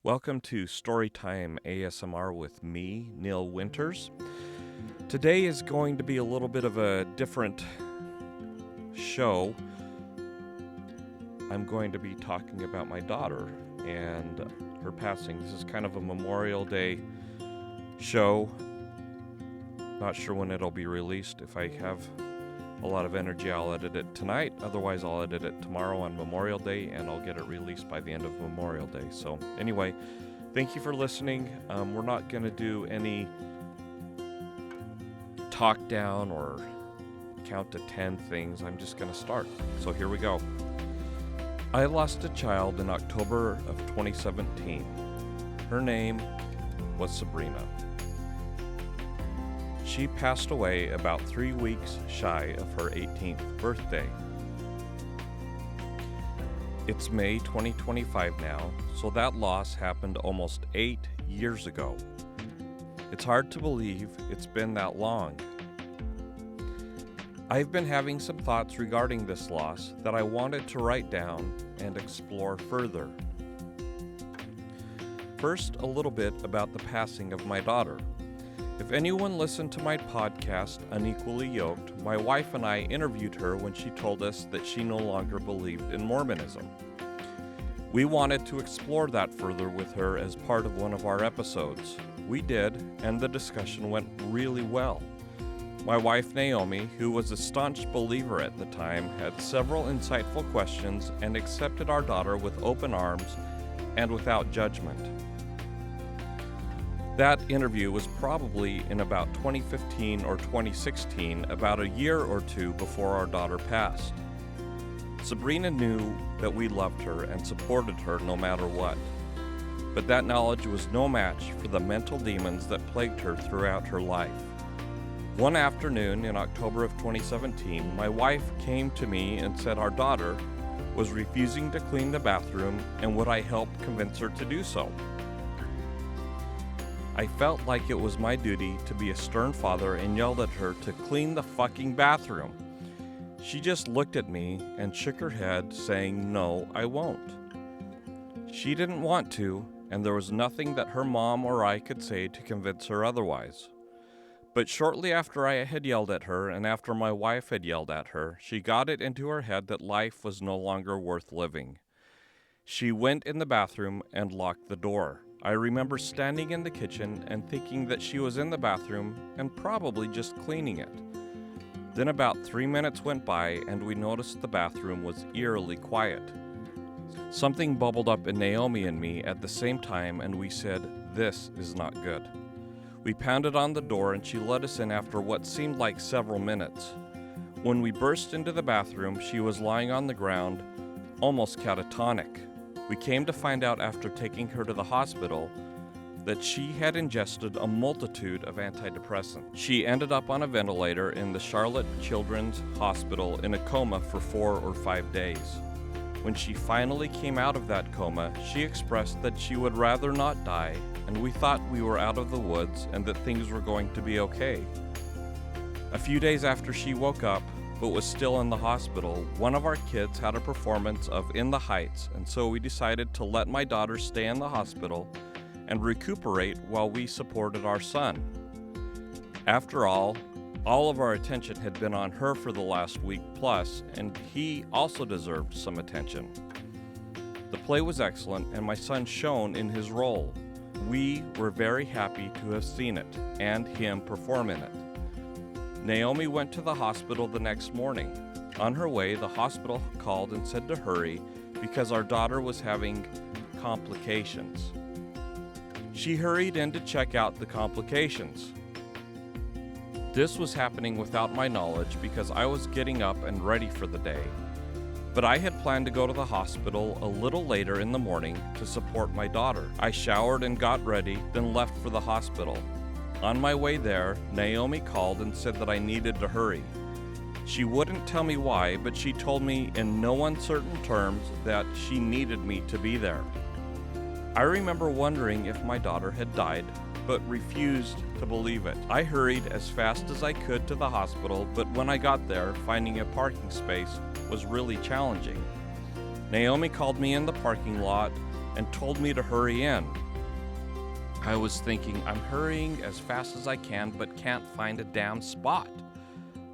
Welcome to Storytime ASMR with me, Neil Winters. Today is going to be a little bit of a different show. I'm going to be talking about my daughter and her passing. This is kind of a Memorial Day show. Not sure when it'll be released. If I have a lot of energy, I'll edit it tonight. Otherwise, I'll edit it tomorrow on Memorial Day, and I'll get it released by the end of Memorial Day. So anyway, thank you for listening. We're not going to do any talk down or count to 10 things. I'm just going to start. So here we go. I lost a child in October of 2017. Her name was Sabrina. She passed away about 3 weeks shy of her 18th birthday. It's May 2025 now, so that loss happened almost 8 years ago. It's hard to believe it's been that long. I've been having some thoughts regarding this loss that I wanted to write down and explore further. First, a little bit about the passing of my daughter. If anyone listened to my podcast, Unequally Yoked, my wife and I interviewed her when she told us that she no longer believed in Mormonism. We wanted to explore that further with her as part of one of our episodes. We did, and the discussion went really well. My wife Naomi, who was a staunch believer at the time, had several insightful questions and accepted our daughter with open arms and without judgment. That interview was probably in about 2015 or 2016, about a year or two before our daughter passed. Sabrina knew that we loved her and supported her no matter what, but that knowledge was no match for the mental demons that plagued her throughout her life. One afternoon in October of 2017, my wife came to me and said our daughter was refusing to clean the bathroom and would I help convince her to do so. I felt like it was my duty to be a stern father and yelled at her to clean the fucking bathroom. She just looked at me and shook her head, saying, "No, I won't." She didn't want to, and there was nothing that her mom or I could say to convince her otherwise. But shortly after I had yelled at her, and after my wife had yelled at her, she got it into her head that life was no longer worth living. She went in the bathroom and locked the door. I remember standing in the kitchen and thinking that she was in the bathroom and probably just cleaning it. Then about 3 minutes went by and we noticed the bathroom was eerily quiet. Something bubbled up in Naomi and me at the same time and we said, "This is not good." We pounded on the door and she let us in after what seemed like several minutes. When we burst into the bathroom, she was lying on the ground, almost catatonic. We came to find out after taking her to the hospital that she had ingested a multitude of antidepressants. She ended up on a ventilator in the Charlotte Children's Hospital in a coma for 4 or 5 days. When she finally came out of that coma, she expressed that she would rather not die, and we thought we were out of the woods and that things were going to be okay. A few days after she woke up, but was still in the hospital, one of our kids had a performance of In the Heights, and so we decided to let my daughter stay in the hospital and recuperate while we supported our son. After all of our attention had been on her for the last week plus, and he also deserved some attention. The play was excellent, and my son shone in his role. We were very happy to have seen it, and him perform in it. Naomi went to the hospital the next morning. On her way, the hospital called and said to hurry because our daughter was having complications. She hurried in to check out the complications. This was happening without my knowledge because I was getting up and ready for the day. But I had planned to go to the hospital a little later in the morning to support my daughter. I showered and got ready, then left for the hospital. On my way there, Naomi called and said that I needed to hurry. She wouldn't tell me why, but she told me in no uncertain terms that she needed me to be there. I remember wondering if my daughter had died, but refused to believe it. I hurried as fast as I could to the hospital, but when I got there, finding a parking space was really challenging. Naomi called me in the parking lot and told me to hurry in. I was thinking, I'm hurrying as fast as I can, but can't find a damn spot.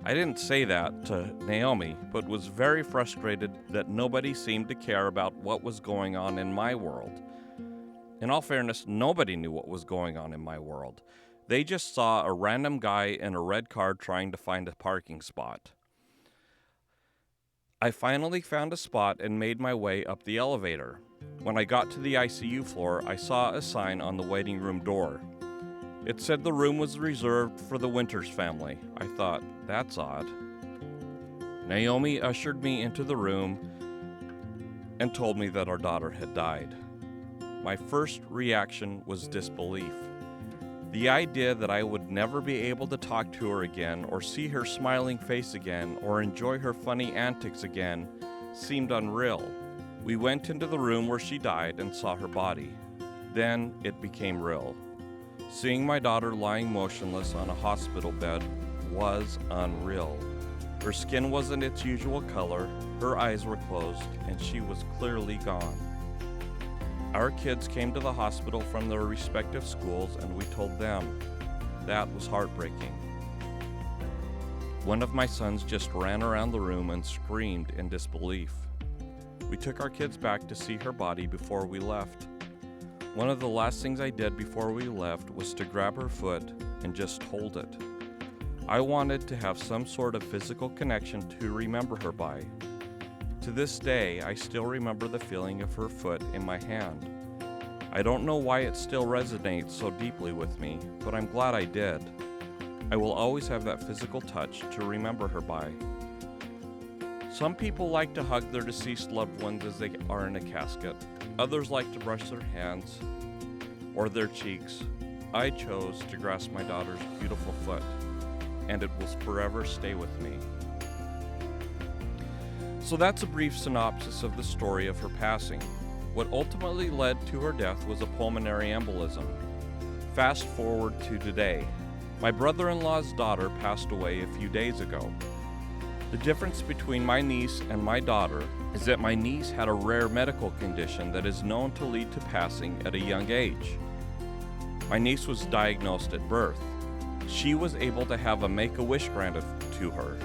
I didn't say that to Naomi, but was very frustrated that nobody seemed to care about what was going on in my world. In all fairness, nobody knew what was going on in my world. They just saw a random guy in a red car trying to find a parking spot. I finally found a spot and made my way up the elevator. When I got to the ICU floor, I saw a sign on the waiting room door. It said the room was reserved for the Winters family. I thought, that's odd. Naomi ushered me into the room and told me that our daughter had died. My first reaction was disbelief. The idea that I would never be able to talk to her again, or see her smiling face again, or enjoy her funny antics again, seemed unreal. We went into the room where she died and saw her body. Then it became real. Seeing my daughter lying motionless on a hospital bed was unreal. Her skin wasn't its usual color, her eyes were closed, and she was clearly gone. Our kids came to the hospital from their respective schools, and we told them. That was heartbreaking. One of my sons just ran around the room and screamed in disbelief. We took our kids back to see her body before we left. One of the last things I did before we left was to grab her foot and just hold it. I wanted to have some sort of physical connection to remember her by. To this day, I still remember the feeling of her foot in my hand. I don't know why it still resonates so deeply with me, but I'm glad I did. I will always have that physical touch to remember her by. Some people like to hug their deceased loved ones as they are in a casket. Others like to brush their hands or their cheeks. I chose to grasp my daughter's beautiful foot, and it will forever stay with me. So that's a brief synopsis of the story of her passing. What ultimately led to her death was a pulmonary embolism. Fast forward to today. My brother-in-law's daughter passed away a few days ago. The difference between my niece and my daughter is that my niece had a rare medical condition that is known to lead to passing at a young age. My niece was diagnosed at birth. She was able to have a Make-A-Wish granted to her.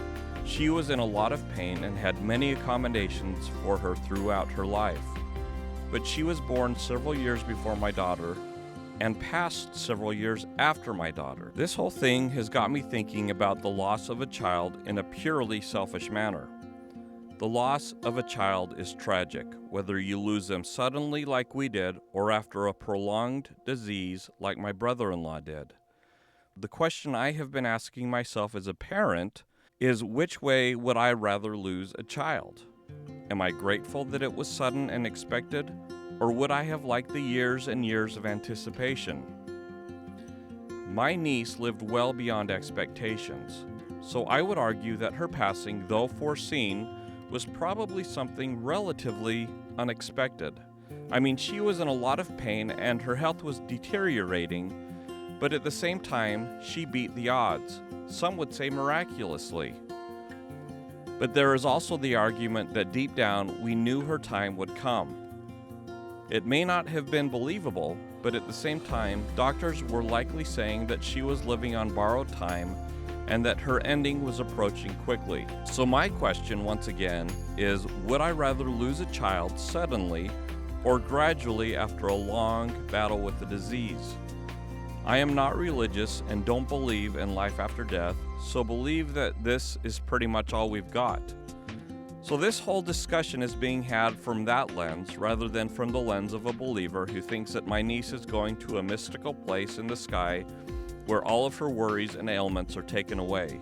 She was in a lot of pain and had many accommodations for her throughout her life. But she was born several years before my daughter and passed several years after my daughter. This whole thing has got me thinking about the loss of a child in a purely selfish manner. The loss of a child is tragic, whether you lose them suddenly like we did or after a prolonged disease like my brother-in-law did. The question I have been asking myself as a parent is, which way would I rather lose a child? Am I grateful that it was sudden and expected, or would I have liked the years and years of anticipation? My niece lived well beyond expectations, so I would argue that her passing, though foreseen, was probably something relatively unexpected. I mean, she was in a lot of pain and her health was deteriorating, but at the same time, she beat the odds. Some would say miraculously. But there is also the argument that deep down we knew her time would come. It may not have been believable, but at the same time, doctors were likely saying that she was living on borrowed time and that her ending was approaching quickly. So my question once again is, would I rather lose a child suddenly or gradually after a long battle with the disease? I am not religious and don't believe in life after death, so believe that this is pretty much all we've got. So this whole discussion is being had from that lens rather than from the lens of a believer who thinks that my niece is going to a mystical place in the sky where all of her worries and ailments are taken away.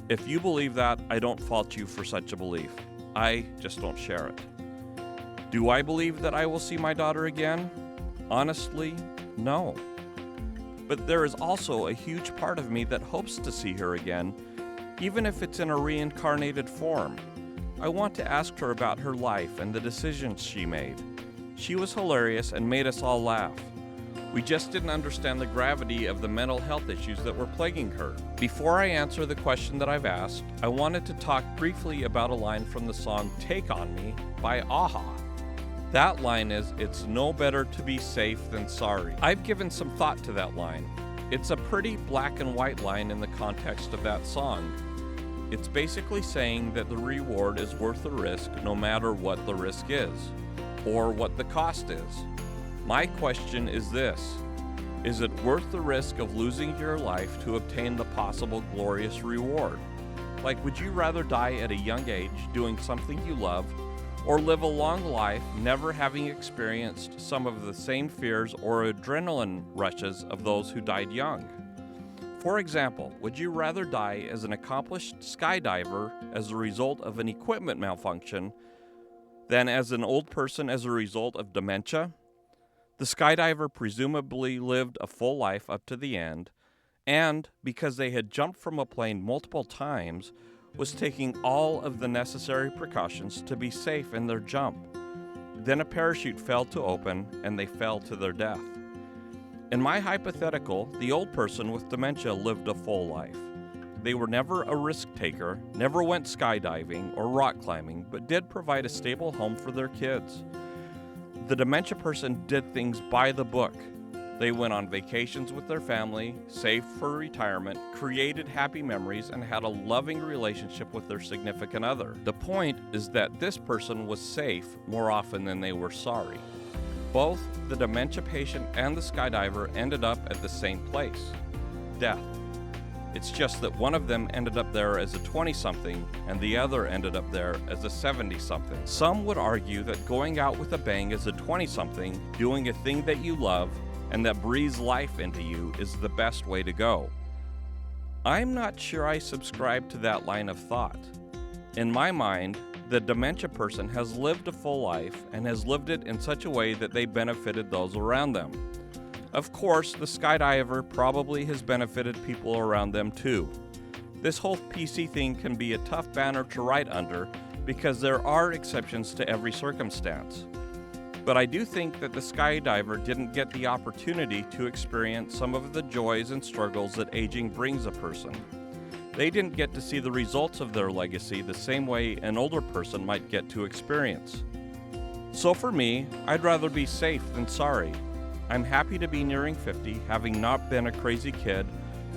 If you believe that, I don't fault you for such a belief. I just don't share it. Do I believe that I will see my daughter again? Honestly, no. But there is also a huge part of me that hopes to see her again, even if it's in a reincarnated form. I want to ask her about her life and the decisions she made. She was hilarious and made us all laugh. We just didn't understand the gravity of the mental health issues that were plaguing her. Before I answer the question that I've asked, I wanted to talk briefly about a line from the song Take On Me by Aha. That line is, "It's no better to be safe than sorry." I've given some thought to that line. It's a pretty black and white line in the context of that song. It's basically saying that the reward is worth the risk no matter what the risk is, or what the cost is. My question is this: is it worth the risk of losing your life to obtain the possible glorious reward? Like, would you rather die at a young age doing something you love, or live a long life never having experienced some of the same fears or adrenaline rushes of those who died young? For example, would you rather die as an accomplished skydiver as a result of an equipment malfunction than as an old person as a result of dementia? The skydiver presumably lived a full life up to the end, and because they had jumped from a plane multiple times, was taking all of the necessary precautions to be safe in their jump. Then a parachute failed to open, and they fell to their death. In my hypothetical, the old person with dementia lived a full life. They were never a risk taker, never went skydiving or rock climbing, but did provide a stable home for their kids. The dementia person did things by the book. They went on vacations with their family, saved for retirement, created happy memories, and had a loving relationship with their significant other. The point is that this person was safe more often than they were sorry. Both the dementia patient and the skydiver ended up at the same place: death. It's just that one of them ended up there as a 20-something and the other ended up there as a 70-something. Some would argue that going out with a bang as a 20-something, doing a thing that you love, and that breathes life into you is the best way to go. I'm not sure I subscribe to that line of thought. In my mind, the dementia person has lived a full life and has lived it in such a way that they benefited those around them. Of course, the skydiver probably has benefited people around them too. This whole PC thing can be a tough banner to write under because there are exceptions to every circumstance. But I do think that the skydiver didn't get the opportunity to experience some of the joys and struggles that aging brings a person. They didn't get to see the results of their legacy the same way an older person might get to experience. So for me, I'd rather be safe than sorry. I'm happy to be nearing 50, having not been a crazy kid,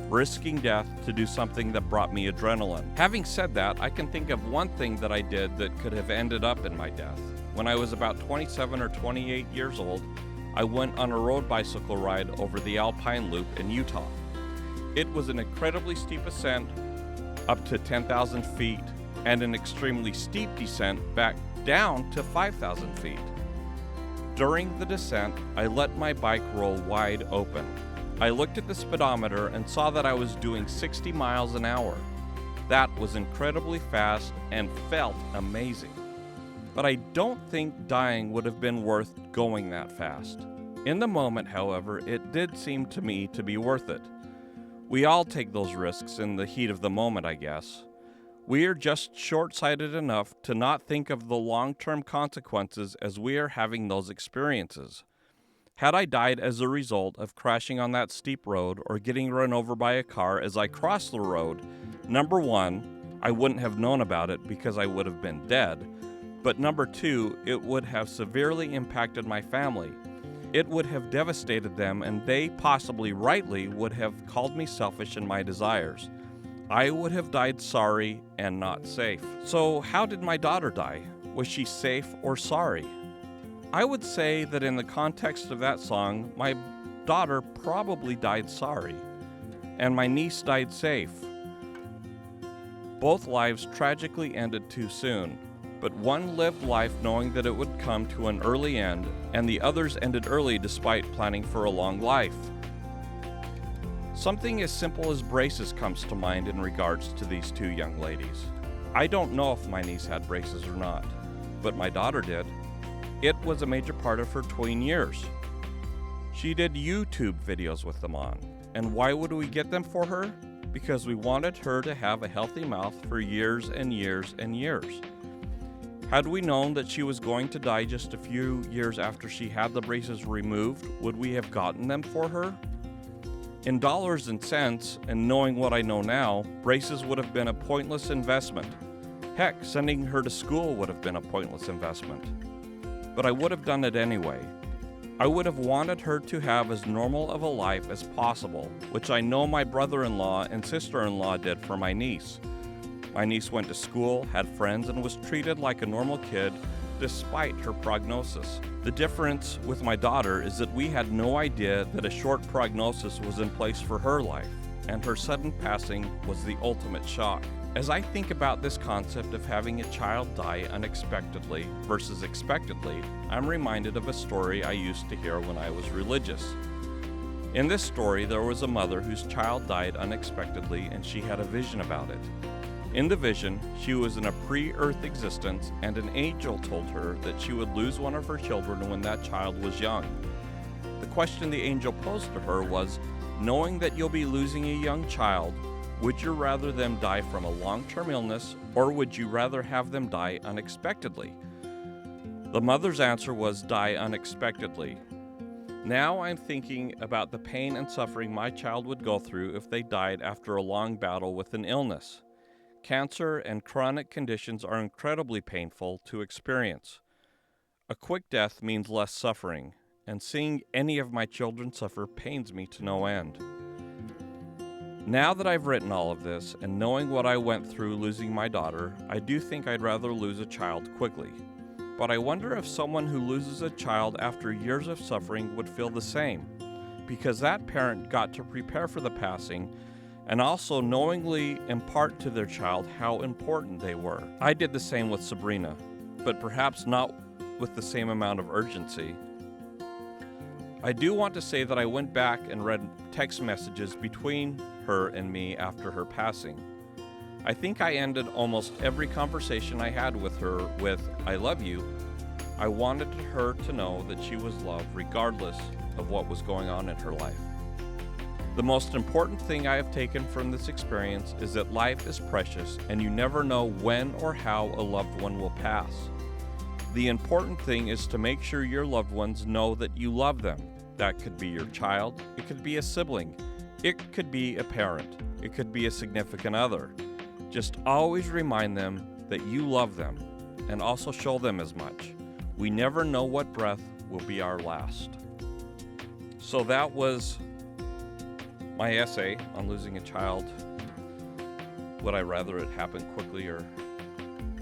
risking death to do something that brought me adrenaline. Having said that, I can think of one thing that I did that could have ended up in my death. When I was about 27 or 28 years old, I went on a road bicycle ride over the Alpine Loop in Utah. It was an incredibly steep ascent up to 10,000 feet and an extremely steep descent back down to 5,000 feet. During the descent, I let my bike roll wide open. I looked at the speedometer and saw that I was doing 60 miles an hour. That was incredibly fast and felt amazing. But I don't think dying would have been worth going that fast. In the moment, however, it did seem to me to be worth it. We all take those risks in the heat of the moment, I guess. We are just short-sighted enough to not think of the long-term consequences as we are having those experiences. Had I died as a result of crashing on that steep road or getting run over by a car as I crossed the road, number one, I wouldn't have known about it because I would have been dead. But number two, it would have severely impacted my family. It would have devastated them, and they possibly rightly would have called me selfish in my desires. I would have died sorry and not safe. So how did my daughter die? Was she safe or sorry? I would say that in the context of that song, my daughter probably died sorry, and my niece died safe. Both lives tragically ended too soon. But one lived life knowing that it would come to an early end, and the others ended early despite planning for a long life. Something as simple as braces comes to mind in regards to these two young ladies. I don't know if my niece had braces or not, but my daughter did. It was a major part of her tween years. She did YouTube videos with them on. And why would we get them for her? Because we wanted her to have a healthy mouth for years and years and years. Had we known that she was going to die just a few years after she had the braces removed, would we have gotten them for her? In dollars and cents, and knowing what I know now, braces would have been a pointless investment. Heck, sending her to school would have been a pointless investment. but I would have done it anyway. I would have wanted her to have as normal of a life as possible, which I know my brother-in-law and sister-in-law did for my niece. My niece went to school, had friends, and was treated like a normal kid despite her prognosis. The difference with my daughter is that we had no idea that a short prognosis was in place for her life, and her sudden passing was the ultimate shock. As I think about this concept of having a child die unexpectedly versus expectedly, I'm reminded of a story I used to hear when I was religious. In this story, there was a mother whose child died unexpectedly, and she had a vision about it. In the vision, she was in a pre-earth existence, and an angel told her that she would lose one of her children when that child was young. The question the angel posed to her was, knowing that you'll be losing a young child, would you rather them die from a long-term illness, or would you rather have them die unexpectedly? The mother's answer was die unexpectedly. Now I'm thinking about the pain and suffering my child would go through if they died after a long battle with an illness. Cancer and chronic conditions are incredibly painful to experience. A quick death means less suffering, and seeing any of my children suffer pains me to no end. Now that I've written all of this, and knowing what I went through losing my daughter, I do think I'd rather lose a child quickly. But I wonder if someone who loses a child after years of suffering would feel the same, because that parent got to prepare for the passing and also knowingly impart to their child how important they were. I did the same with Sabrina, but perhaps not with the same amount of urgency. I do want to say that I went back and read text messages between her and me after her passing. I think I ended almost every conversation I had with her with, "I love you." I wanted her to know that she was loved regardless of what was going on in her life. The most important thing I have taken from this experience is that life is precious and you never know when or how a loved one will pass. The important thing is to make sure your loved ones know that you love them. That could be your child, it could be a sibling, it could be a parent, it could be a significant other. Just always remind them that you love them and also show them as much. We never know what breath will be our last. So that was my essay on losing a child. Would I rather it happen quickly or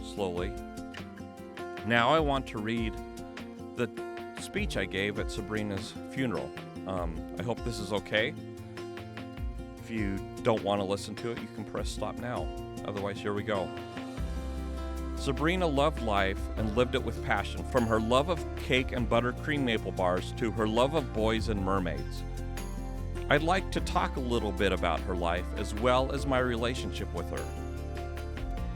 slowly? Now I want to read the speech I gave at Sabrina's funeral. I hope this is okay. If you don't want to listen to it, you can press stop now. Otherwise, here we go. Sabrina loved life and lived it with passion, from her love of cake and buttercream maple bars to her love of boys and mermaids. I'd like to talk a little bit about her life as well as my relationship with her.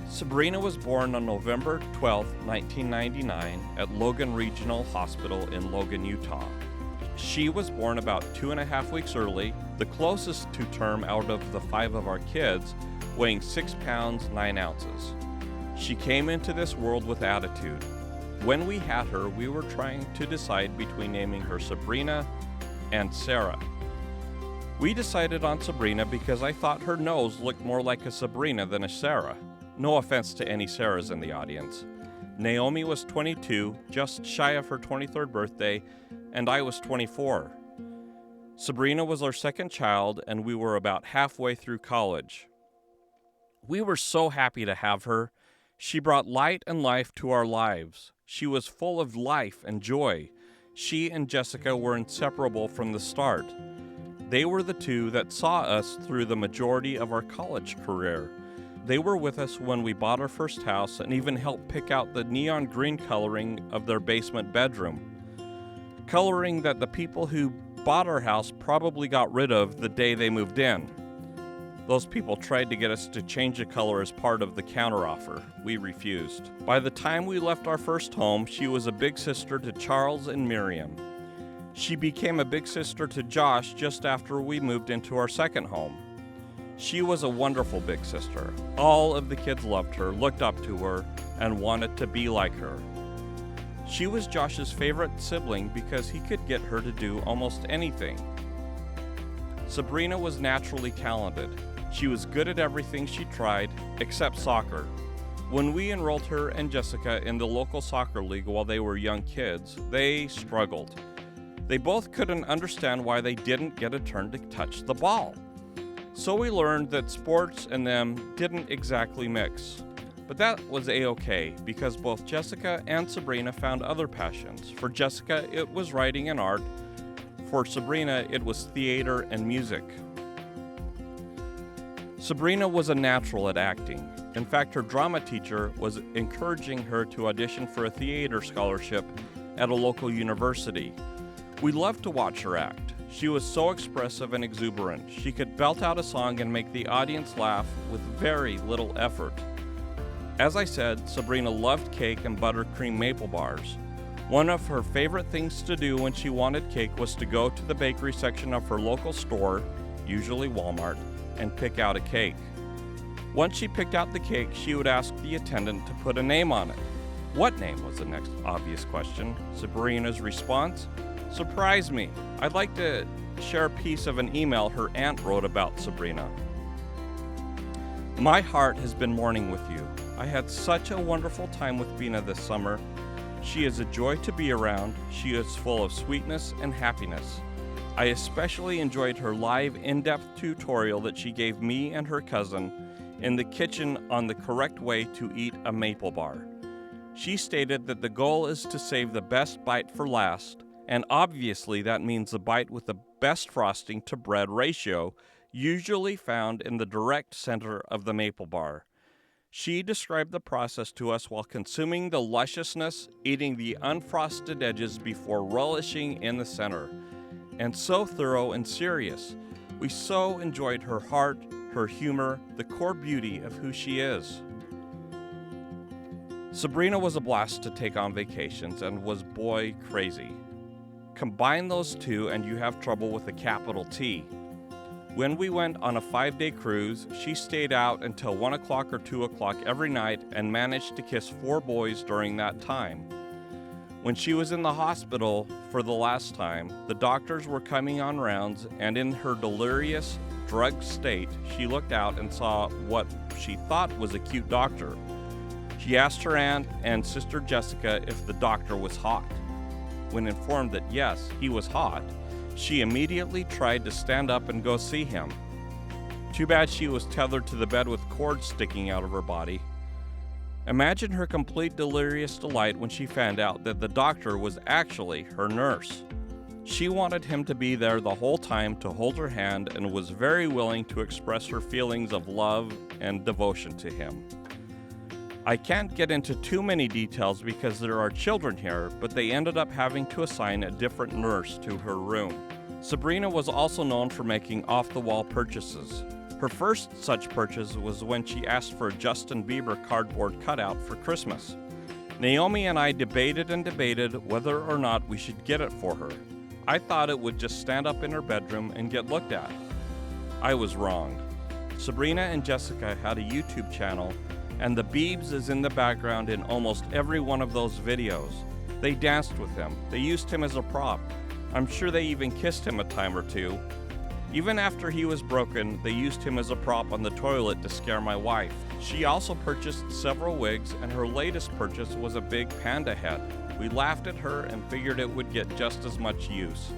Sabrina was born on November 12, 1999 at Logan Regional Hospital in Logan, Utah. She was born about 2.5 weeks early, the closest to term out of the 5 of our kids, weighing 6 pounds 9 ounces. She came into this world with attitude. When we had her, we were trying to decide between naming her Sabrina and Sarah. We decided on Sabrina because I thought her nose looked more like a Sabrina than a Sarah. No offense to any Sarahs in the audience. Naomi was 22, just shy of her 23rd birthday, and I was 24. Sabrina was our second child, and we were about halfway through college. We were so happy to have her. She brought light and life to our lives. She was full of life and joy. She and Jessica were inseparable from the start. They were the two that saw us through the majority of our college career. They were with us when we bought our first house and even helped pick out the neon green coloring of their basement bedroom. Coloring that the people who bought our house probably got rid of the day they moved in. Those people tried to get us to change the color as part of the counteroffer. We refused. By the time we left our first home, she was a big sister to Charles and Miriam. She became a big sister to Josh just after we moved into our second home. She was a wonderful big sister. All of the kids loved her, looked up to her, and wanted to be like her. She was Josh's favorite sibling because he could get her to do almost anything. Sabrina was naturally talented. She was good at everything she tried, except soccer. When we enrolled her and Jessica in the local soccer league while they were young kids, they struggled. They both couldn't understand why they didn't get a turn to touch the ball. So we learned that sports and them didn't exactly mix. But that was a-okay because both Jessica and Sabrina found other passions. For Jessica, it was writing and art. For Sabrina, it was theater and music. Sabrina was a natural at acting. In fact, her drama teacher was encouraging her to audition for a theater scholarship at a local university. We loved to watch her act. She was so expressive and exuberant. She could belt out a song and make the audience laugh with very little effort. As I said, Sabrina loved cake and buttercream maple bars. One of her favorite things to do when she wanted cake was to go to the bakery section of her local store, usually Walmart, and pick out a cake. Once she picked out the cake, she would ask the attendant to put a name on it. What name was the next obvious question. Sabrina's response? Surprise me. I'd like to share a piece of an email her aunt wrote about Sabrina. My heart has been mourning with you. I had such a wonderful time with Bina this summer. She is a joy to be around. She is full of sweetness and happiness. I especially enjoyed her live in-depth tutorial that she gave me and her cousin in the kitchen on the correct way to eat a maple bar. She stated that the goal is to save the best bite for last, and obviously that means the bite with the best frosting to bread ratio, usually found in the direct center of the maple bar. She described the process to us while consuming the lusciousness, eating the unfrosted edges before relishing in the center. And so thorough and serious. We so enjoyed her heart, her humor, the core beauty of who she is. Sabrina was a blast to take on vacations and was boy crazy. Combine those two and you have trouble with a capital T. When we went on a 5-day cruise, she stayed out until 1 o'clock or 2 o'clock every night and managed to kiss 4 boys during that time. When she was in the hospital for the last time, the doctors were coming on rounds, and in her delirious, drugged state, she looked out and saw what she thought was a cute doctor. She asked her aunt and sister Jessica if the doctor was hot. When informed that yes, he was hot, she immediately tried to stand up and go see him. Too bad she was tethered to the bed with cords sticking out of her body. Imagine her complete delirious delight when she found out that the doctor was actually her nurse. She wanted him to be there the whole time to hold her hand and was very willing to express her feelings of love and devotion to him. I can't get into too many details because there are children here, but they ended up having to assign a different nurse to her room. Sabrina was also known for making off-the-wall purchases. Her first such purchase was when she asked for a Justin Bieber cardboard cutout for Christmas. Naomi and I debated and debated whether or not we should get it for her. I thought it would just stand up in her bedroom and get looked at. I was wrong. Sabrina and Jessica had a YouTube channel, and the Biebs is in the background in almost every one of those videos. They danced with him. They used him as a prop. I'm sure they even kissed him a time or two. Even after he was broken, they used him as a prop on the toilet to scare my wife. She also purchased several wigs, and her latest purchase was a big panda head. We laughed at her and figured it would get just as much use.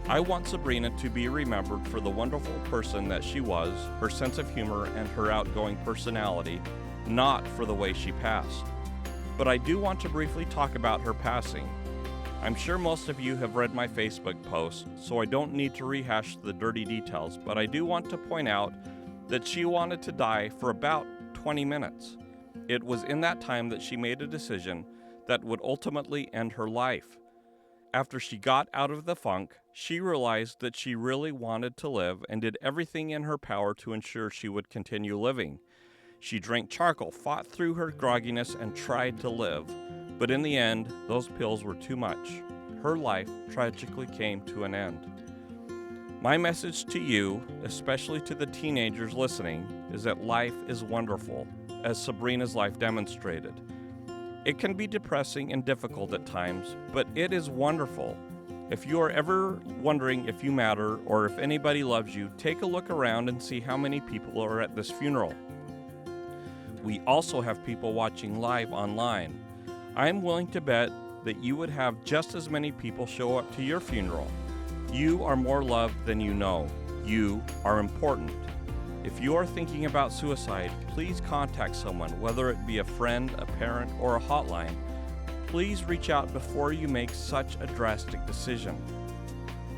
I want Sabrina to be remembered for the wonderful person that she was, her sense of humor, and her outgoing personality, not for the way she passed. But I do want to briefly talk about her passing. I'm sure most of you have read my Facebook post, so I don't need to rehash the dirty details, but I do want to point out that she wanted to die for about 20 minutes. It was in that time that she made a decision that would ultimately end her life. After she got out of the funk, she realized that she really wanted to live and did everything in her power to ensure she would continue living. She drank charcoal, fought through her grogginess, and tried to live. But in the end, those pills were too much. Her life tragically came to an end. My message to you, especially to the teenagers listening, is that life is wonderful, as Sabrina's life demonstrated. It can be depressing and difficult at times, but it is wonderful. If you are ever wondering if you matter or if anybody loves you, take a look around and see how many people are at this funeral. We also have people watching live online. I'm willing to bet that you would have just as many people show up to your funeral. You are more loved than you know. You are important. If you are thinking about suicide, please contact someone, whether it be a friend, a parent, or a hotline. Please reach out before you make such a drastic decision.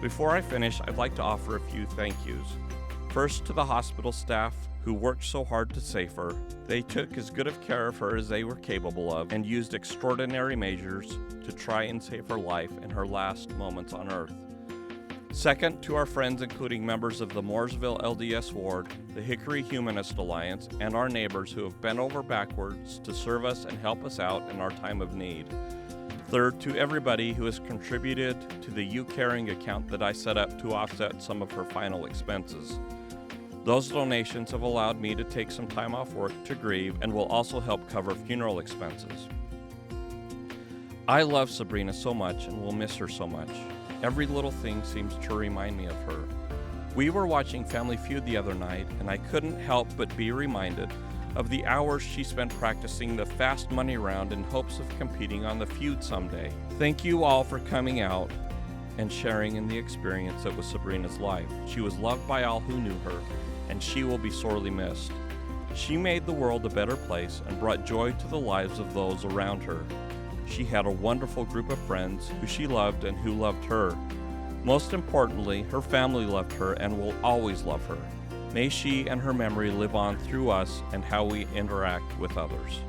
Before I finish, I'd like to offer a few thank yous. First, to the hospital staff who worked so hard to save her. They took as good of care of her as they were capable of and used extraordinary measures to try and save her life in her last moments on earth. Second, to our friends, including members of the Mooresville LDS Ward, the Hickory Humanist Alliance, and our neighbors who have bent over backwards to serve us and help us out in our time of need. Third, to everybody who has contributed to the You Caring account that I set up to offset some of her final expenses. Those donations have allowed me to take some time off work to grieve and will also help cover funeral expenses. I love Sabrina so much and will miss her so much. Every little thing seems to remind me of her. We were watching Family Feud the other night, and I couldn't help but be reminded of the hours she spent practicing the fast money round in hopes of competing on the feud someday. Thank you all for coming out and sharing in the experience that was Sabrina's life. She was loved by all who knew her, and she will be sorely missed. She made the world a better place and brought joy to the lives of those around her. She had a wonderful group of friends who she loved and who loved her. Most importantly, her family loved her and will always love her. May she and her memory live on through us and how we interact with others.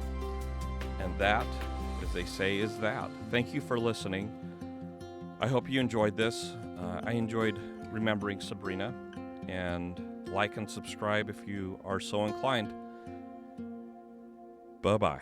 And that, as they say, is that. Thank you for listening. I hope you enjoyed this. I enjoyed remembering Sabrina, and like and subscribe if you are so inclined. Bye-bye.